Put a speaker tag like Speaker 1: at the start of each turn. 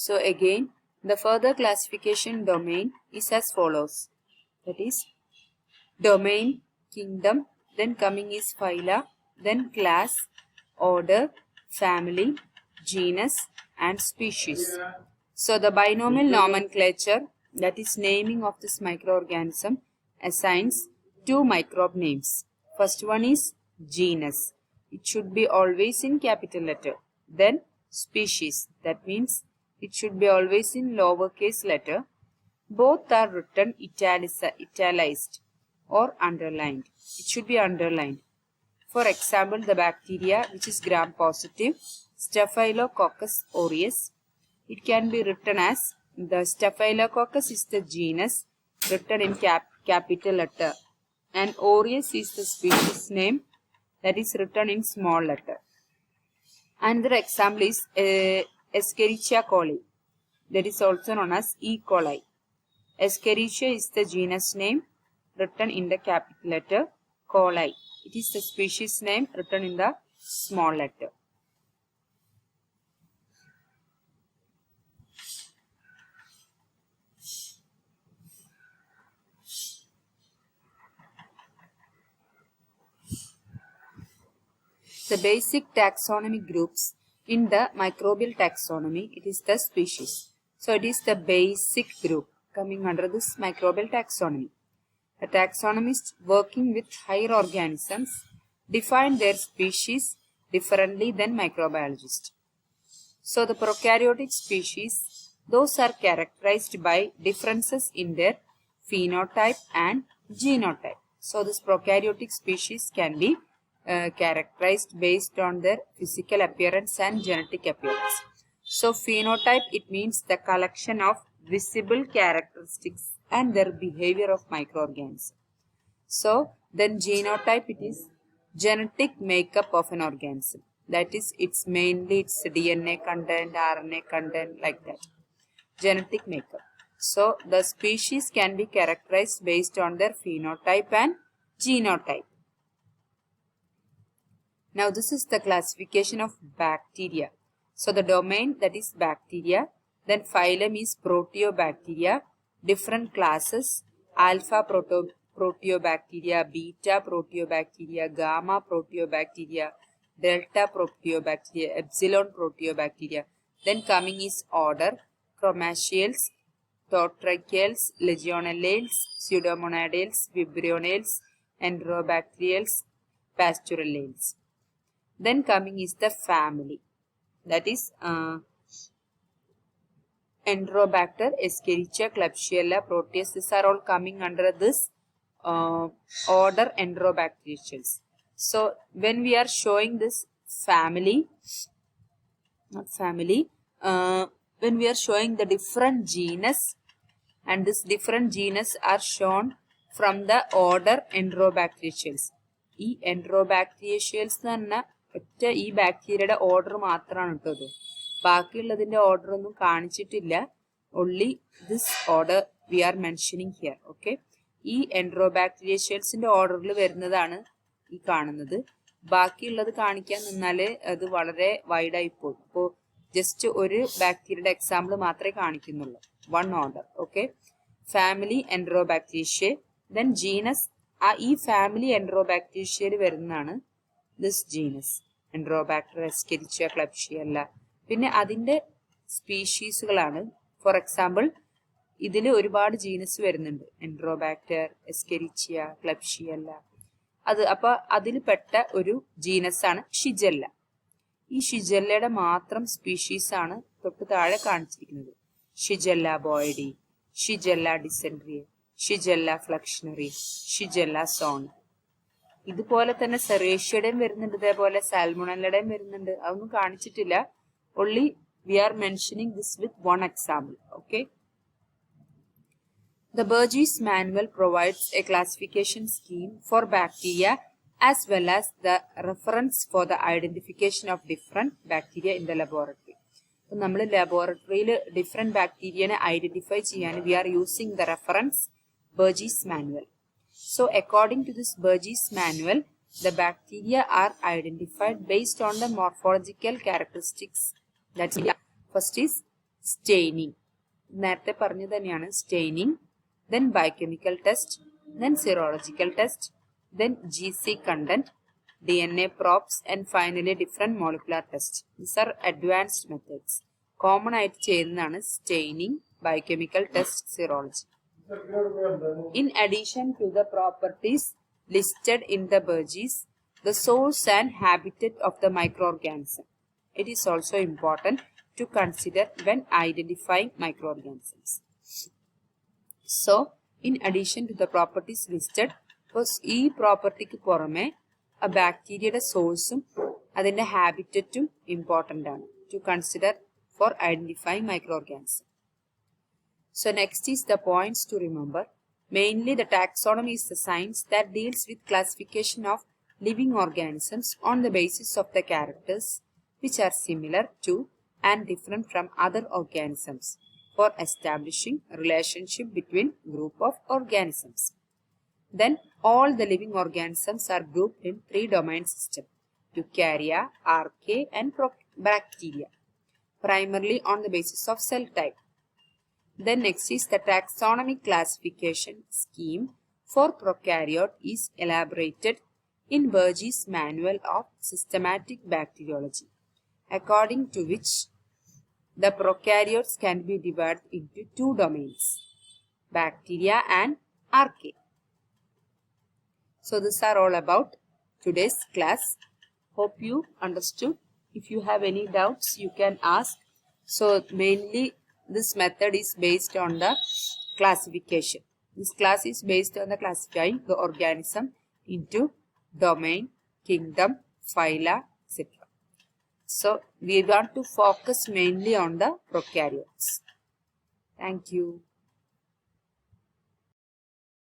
Speaker 1: So again, the further classification domain is as follows. That is domain, kingdom, then coming is phyla, then class, order, family, genus and species. So the binomial nomenclature, that is naming of this microorganism, assigns two microbe names. First one is genus. It should be always in capital letter. Then species. That means it should be always in lowercase letter. Both are written italicized or underlined. It should be underlined. For example, the bacteria which is gram-positive, Staphylococcus aureus, it can be written as the Staphylococcus is the genus written in capital letter, and aureus is the species name that is written in small letter. Another example is Escherichia coli, that is also known as E. coli. Escherichia is the genus name written in the capital letter, coli. It is the species name written in the small letter. The basic taxonomy groups in the microbial taxonomy, it is the species. So it is the basic group coming under this microbial taxonomy. A taxonomist working with higher organisms define their species differently than microbiologists. So the prokaryotic species, those are characterized by differences in their phenotype and genotype. So this prokaryotic species can be characterized based on their physical appearance and genetic appearance. So phenotype, it means the collection of visible characteristics and their behavior of microorganisms. So then genotype, it is genetic makeup of an organism. That is, it's mainly its DNA content, RNA content, like that. Genetic makeup. So the species can be characterized based on their phenotype and genotype. Now this is the classification of bacteria. So the domain, that is bacteria. Then phylum is Proteobacteria. Different classes: alpha Proteobacteria, beta Proteobacteria, gamma Proteobacteria, delta Proteobacteria, epsilon Proteobacteria. Then coming is order: Chromatiales, Totracheales, Legionellales, Pseudomonadales, Vibrio-nales, Enterobacteriales, Pastorellales. Then coming is the family, that is Enterobacter, Escherichia, Klebsiella, Proteus. These are all coming under this order Enterobacteriales. So when we are showing this family, when we are showing the different genus, and this different genus are shown from the order Enterobacteriales. ഈ Enterobacteriales എന്ന് പറഞ്ഞാൽ ഒറ്റ ഈ ബാക്ടീരിയയുടെ order മാത്രമാണ് കേട്ടത്. ബാക്കിയുള്ളതിന്റെ order ഒന്നും കാണിച്ചിട്ടില്ല. only this order we are mentioning here. Okay, ഈ Enterobacterialesന്റെ ഓർഡറിൽ വരുന്നതാണ് ഈ കാണുന്നത്. ബാക്കിയുള്ളത് കാണിക്കാൻ നിന്നാല് അത് വളരെ വൈഡായി പോകും. അപ്പോൾ ജസ്റ്റ് ഒരു ബാക്ടീരിയയുടെ എക്സാമ്പിൾ മാത്രമേ കാണിക്കുന്നുള്ളൂ. One order. Okay, family Enterobacteriaceae. then genus, ഈ ഫാമിലി Enterobacteriaceae വരുന്നതാണ് this genus Enterobacter, Escherichia, Klebsiella. പിന്നെ അതിന്റെ സ്പീഷീസുകളാണ്. ഫോർ എക്സാമ്പിൾ ഇതിൽ ഒരുപാട് ജീനസ് വരുന്നുണ്ട്. Enterobacter, Escherichia, Klebsiella. അപ്പൊ അതിൽ പെട്ട ഒരു ജീനസ് ആണ് ഷിജെല്ല. ഈ ഷിജെല്ലയുടെ മാത്രം സ്പീഷീസ് ആണ് തൊട്ട് താഴെ കാണിച്ചിരിക്കുന്നത്. ഷിജെല്ല ബോയ്ഡി, ഷിജെല്ല ഡിസെൻട്രിയെ, ഷിജെല്ല ഫ്ലക്ഷണറി, ഷിജെല്ല സോണി. ഇതുപോലെ തന്നെ സെറേഷ്യയുടെയും വരുന്നുണ്ട്, ഇതേപോലെ സാൽമോണല്ലയുടെയും വരുന്നുണ്ട്. അതൊന്നും കാണിച്ചിട്ടില്ല. only we are mentioning this with one example. Okay, the Burgess manual provides a classification scheme for bacteria as well as the reference for the identification of different bacteria in the laboratory. നമ്മൾ ലബോറട്ടറിയിൽ different ബാക്ടീരിയനെ identify ചെയ്യാൻ we are using the reference Burgess manual. So according to this Burgess manual, the bacteria are identified based on the morphological characteristics. That's first is staining. നേരത്തെ പറഞ്ഞു തന്നെയാണ് staining, then biochemical test, then serological test, then GC content, DNA probes, and finally different molecular tests. These are advanced methods. Common ആയിട്ട് ചെയ്യുന്നതാണ് staining, biochemical test, serology. In addition to the properties listed in the Burgess, the source and habitat of the microorganism, it is also important to consider when identifying microorganisms. So, in addition to the properties listed, ഈ പ്രോപ്പർട്ടിക്ക് പുറമെ ആ ബാക്ടീരിയയുടെ സോഴ്സും അതിൻ്റെ ഹാബിറ്ററ്റും important ആണ് to consider for identifying microorganisms. So next is the points to remember. Mainly the taxonomy is the science that deals with classification of living organisms on the basis of the characters which are similar to and different from other organisms for establishing a relationship between group of organisms. Then all the living organisms are grouped in 3-domain system: Eukarya, Archaea, and Bacteria, primarily on the basis of cell type. Then next is the taxonomic classification scheme for prokaryote is elaborated in Burgess' Manual of Systematic Bacteriology, according to which the prokaryotes can be divided into 2 domains: bacteria and archaea. So these are all about today's class. Hope you understood. If you have any doubts, you can ask. So mainly this method is based on the classification. This class is based on the classifying the organism into domain, kingdom, phyla, etc. So we want to focus mainly on the prokaryotes. Thank you.